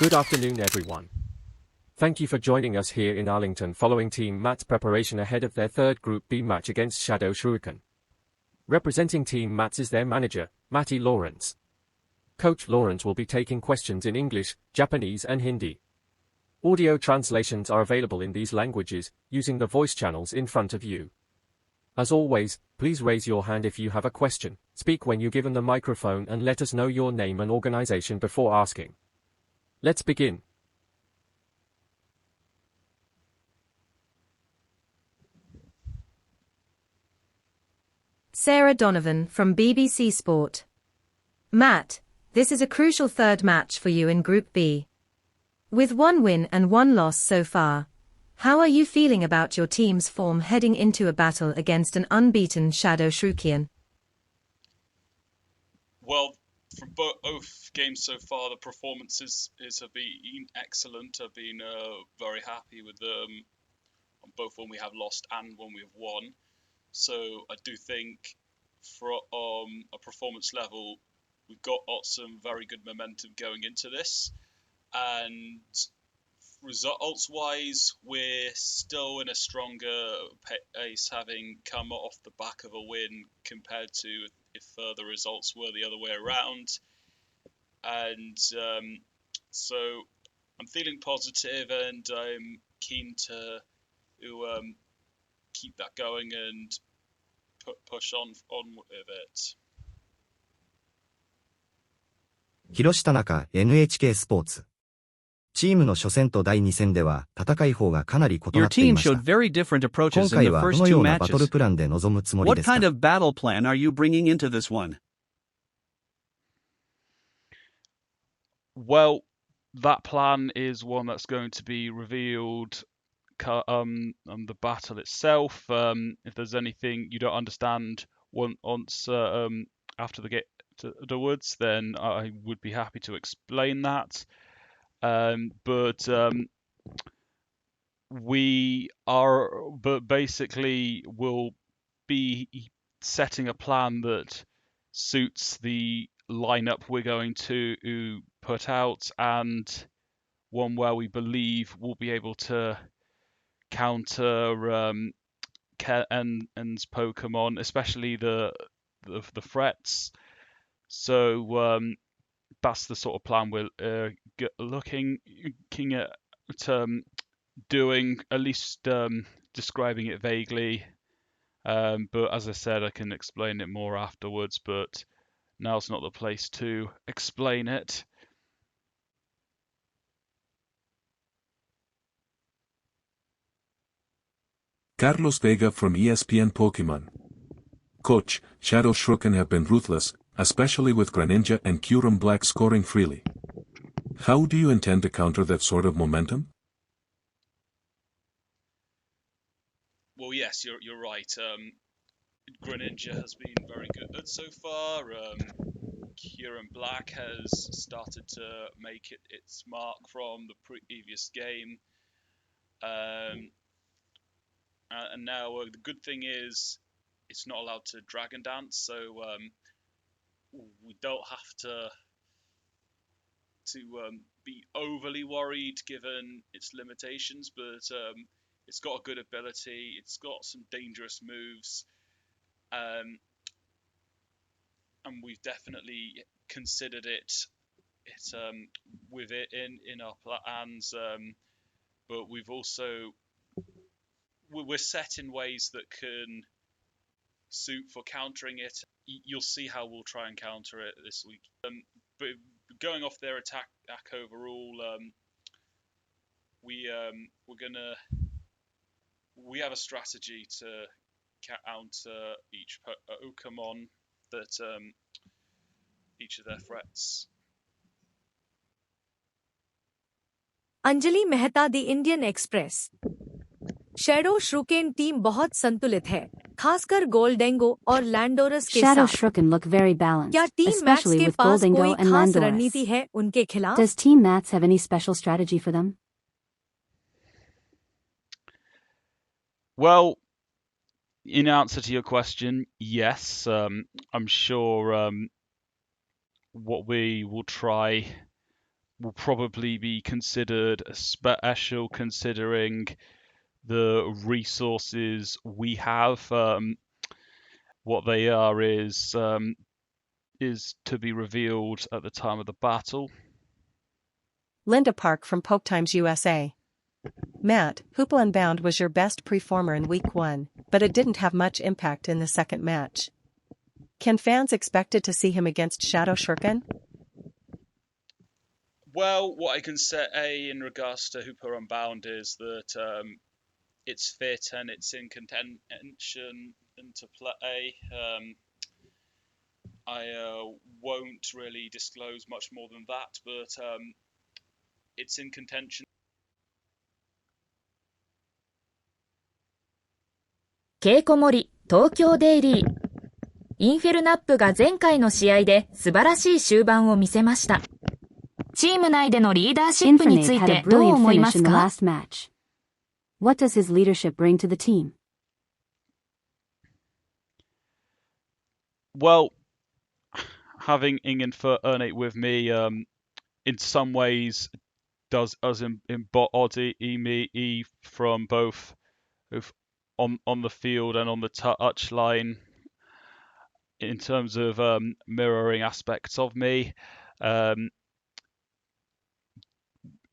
Good afternoon, everyone. Thank you for joining us here in Arlington following Team Matt's preparation ahead of their third Group B match against Shadow Shruiken. Representing Team Matt is their manager, Matty Lawrence. Coach Lawrence will be taking questions in English, Japanese and Hindi. Audio translations are available in these languages, using the voice channels in front of you. As always, please raise your hand if you have a question, speak when you're given the microphone and let us know your name and organization before asking. Let's begin. Sarah Donovan from BBC Sport. Matt, this is a crucial third match for you in Group B. With 1 win and 1 loss so far, how are you feeling about your team's form heading into a battle against an unbeaten Shadow Shruiken? Well, from both games so far, the performances have been excellent. I've been very happy with them, both when we have lost and when we have won. So I do think for a performance level, we've got some very good momentum going into this. And results-wise, we're still in a stronger pace, having come off the back of a win compared to if the results were the other way around. And so I'm feeling positive, and I'm keen to keep that going and push on with it. 広下中 NHK スポーツ。チームの初戦と第2戦では戦い方がかなり異なっていました。今回はどのようなバトルプランで臨むつもりですか？ What kind of battle plan are you bringing into this one? Well, that plan is one that's going to be revealed on the battle itself. If there's anything you don't understand once after the game afterwards, then I would be happy to explain that. But basically we'll be setting a plan that suits the lineup we're going to put out, and one where we believe we'll be able to counter Ken's Pokemon, especially the threats. So that's the sort of plan we're looking at doing, at least describing it vaguely. But as I said, I can explain it more afterwards, but now's not the place to explain it. Carlos Vega from ESPN Pokemon. Coach, Shadow Shruiken have been ruthless, especially with Greninja and Kyurem Black scoring freely. How do you intend to counter that sort of momentum? Well, yes, you're right. Greninja has been very good so far. Kyurem Black has started to make its mark from the previous game. And now the good thing is it's not allowed to Dragon Dance, so we don't have to be overly worried given its limitations, but it's got a good ability, it's got some dangerous moves, and we've definitely considered it with it in our plans, but we're set in ways that can suit for countering it. You'll see how we'll try and counter it this week. But going off their attack overall, we have a strategy to counter each Pokemon that each of their threats. Anjali Mehta the Indian Express. शैडो श्रुकेन team बहुत संतुलित है, खासकर गोल्डेंगो और लैंडोरस के Shadow साथ। Shruiken look very balanced, क्या टीम मैक्स especially के with पास Goldingo कोई and खास Landorus. रणनीति है उनके खिलाफ? Does Team Mats have any special strategy for them? Well, in answer to your question, yes. I'm sure what we will try will probably be considered special considering the resources we have. What they are is to be revealed at the time of the battle. Linda Park from Poke Times USA. Matt, Hoople Unbound was your best performer in Week 1, but it didn't have much impact in the second match. Can fans expect to see him against Shadow Shruiken? Well, what I can say in regards to Hooper Unbound is that it's fit and it's in contention and to play. I won't really disclose much more than that, but it's in contention. 稽古森東京デイリー。インフェルナップが前回の試合で素晴らしい終盤を見せました。チーム内でのリーダーシップについてどう思いますか？ What does his leadership bring to the team? Well, having Ingenfernate with me in some ways does us embody me from both on the field and on the touch line in terms of mirroring aspects of me.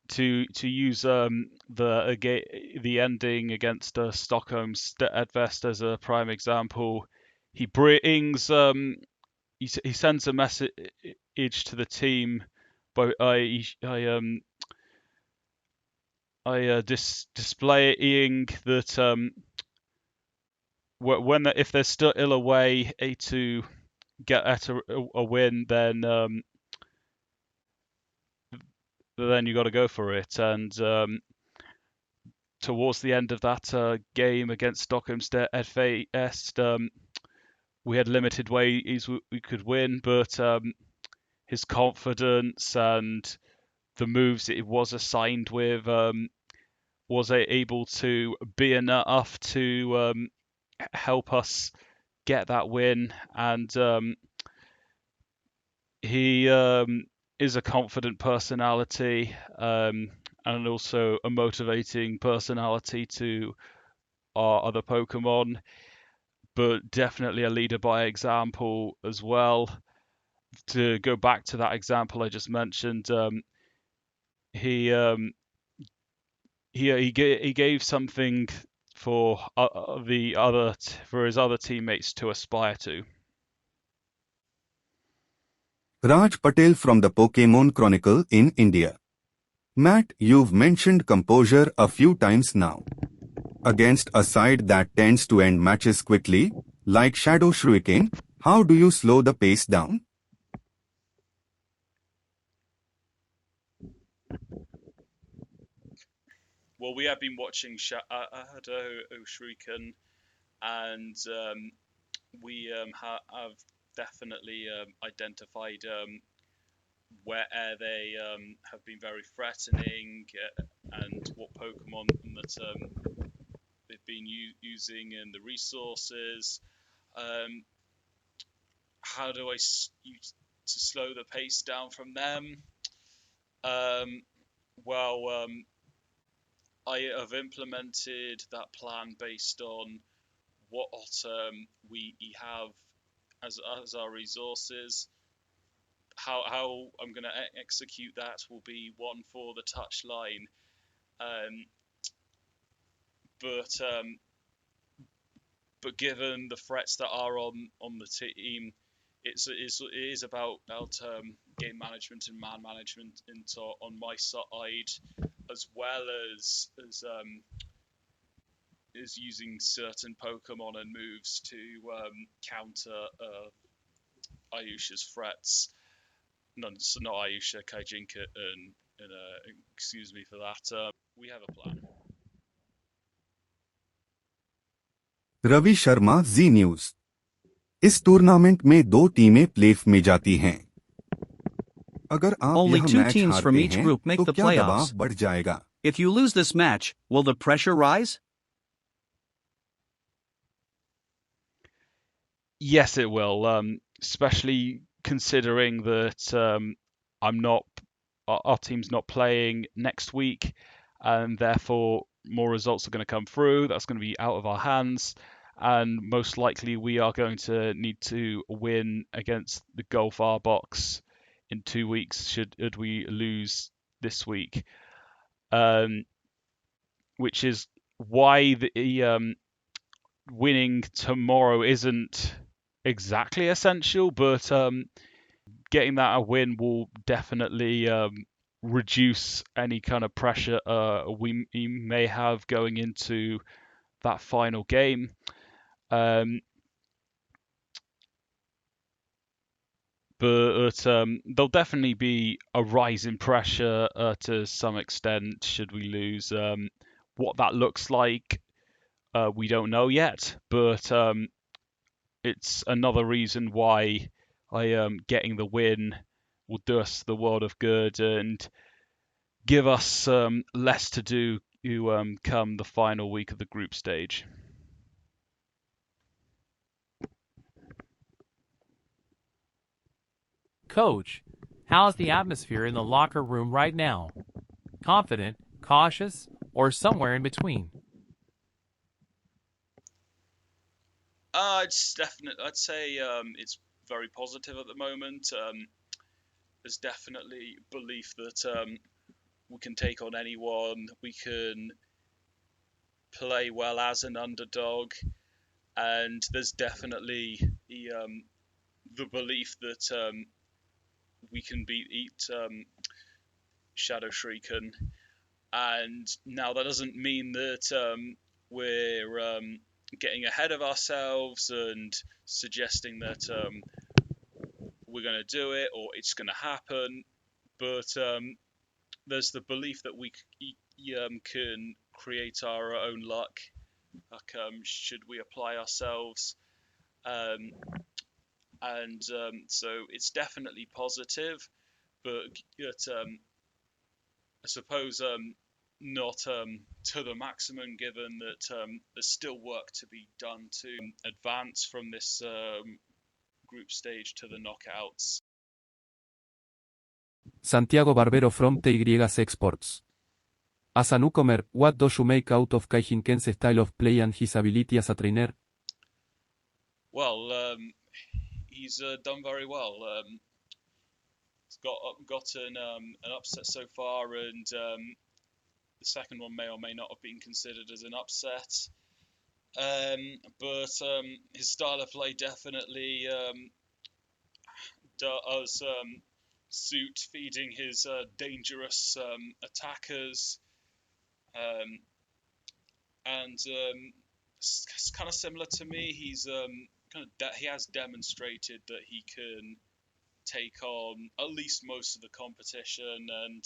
To use the ending against Stockholm Steadfast as a prime example, he brings he sends a message to the team by displaying that if there's still a way to get at a win, then you got to go for it. And towards the end of that game against Stockholm Steadfast, we had limited ways we could win, but his confidence and the moves it was assigned with was able to be enough to help us get that win. And he is a confident personality and also a motivating personality to our other Pokemon, but definitely a leader by example as well. To go back to that example I just mentioned, he gave something for his other teammates to aspire to. Raj Patel from the Pokemon Chronicle in India. Matt, you've mentioned composure a few times now. Against a side that tends to end matches quickly, like Shadow Shruiken, how do you slow the pace down? Well, we have been watching Shadow Shruiken, and we have definitely identified where they have been very threatening and what Pokemon that they've been using and the resources. How do I to slow the pace down from them? Well, I have implemented that plan based on what we have as our resources. How I'm going to execute that will be one for the touch line, but given the threats that are on the team, it is about game management and man management on my side, as well as using certain Pokemon and moves to counter Ayusha's threats. No, not Ayusha, Kaijinka, and excuse me for that. We have a plan. Ravi Sharma, Zee news. इस tournament में 2 टीमें playoff में जाती हैं। अगर आप Only यह 2 match teams from हारते each हैं, group make तो the क्या दबाव playoffs. बढ़ जाएगा? If you lose this match, will the pressure rise? Yes, it will, especially considering that I'm not our team's not playing next week, and therefore more results are going to come through. That's going to be out of our hands, and most likely we are going to need to win against the Gulf R box in 2 weeks should we lose this week, which is why the winning tomorrow isn't exactly essential, but getting that a win will definitely reduce any kind of pressure we may have going into that final game. But there'll definitely be a rise in pressure to some extent should we lose. What that looks like, we don't know yet, but it's another reason why getting the win will do us the world of good and give us less to do come the final week of the group stage. Coach, how's the atmosphere in the locker room right now? Confident, cautious, or somewhere in between? It's definitely. I'd say it's very positive at the moment. There's definitely belief that we can take on anyone. We can play well as an underdog, and there's definitely the belief that we can beat Shadow Shruiken. And now that doesn't mean that we're getting ahead of ourselves and suggesting that we're going to do it or it's going to happen, but there's the belief that we can create our own luck, should we apply ourselves, and so it's definitely positive, but I suppose not to the maximum, given that there's still work to be done to advance from this group stage to the knockouts. Santiago Barbero from TYS Exports. As a newcomer, what does you make out of Kai Jinken's style of play and his ability as a trainer? Well, he's done very well. He's gotten an upset so far, and the second one may or may not have been considered as an upset. But his style of play definitely does suit feeding his dangerous attackers. And it's kind of similar to me. He's he has demonstrated that he can take on at least most of the competition, and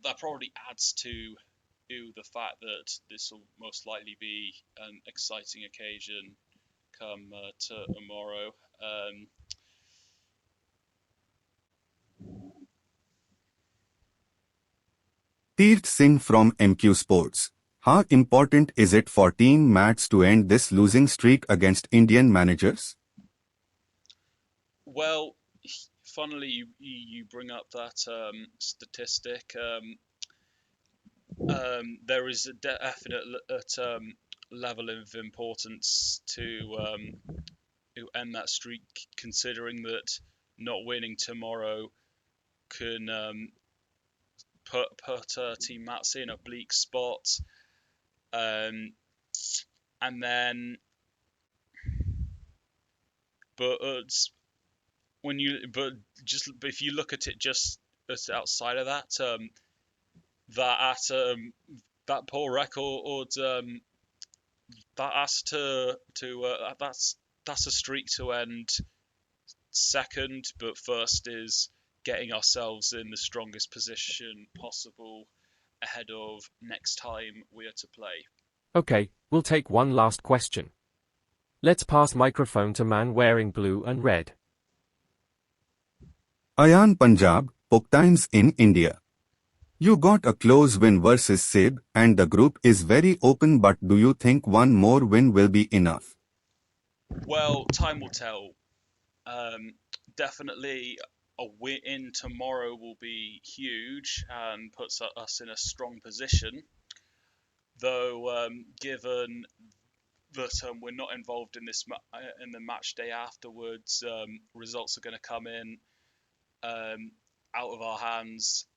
that probably adds to the fact that this will most likely be an exciting occasion come tomorrow. Teert Singh from MQ Sports. How important is it for Team Mats to end this losing streak against Indian managers? Well, funnily, you bring up that statistic. There is a definite level of importance to end that streak, considering that not winning tomorrow can put Team Mats in a bleak spot. And then, but if you look at it just outside of that, that poor record, that has that's a streak to end second, but first is getting ourselves in the strongest position possible ahead of next time we are to play. Okay, we'll take one last question. Let's pass microphone to man wearing blue and red. Ayan Punjab, Pok Times in India. You got a close win versus Sib, and the group is very open, but do you think one more win will be enough? Well, time will tell. Definitely, a win tomorrow will be huge and puts us in a strong position. Though, given that we're not involved in this in the match day afterwards, results are going to come in out of our hands.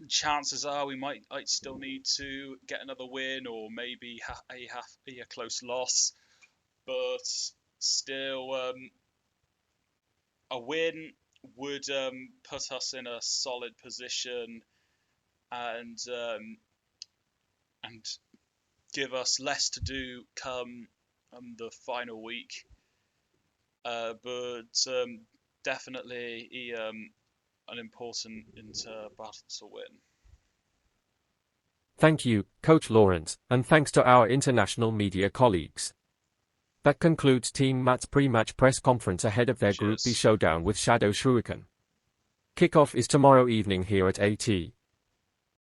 Chances are we might still need to get another win, or maybe a close loss, but still a win would put us in a solid position and give us less to do come the final week. But definitely an important battle to win. Thank you, Coach Lawrence, and thanks to our international media colleagues. That concludes Team Matt's pre-match press conference ahead of their Group B showdown with Shadow Shruiken. Kickoff is tomorrow evening here at AT.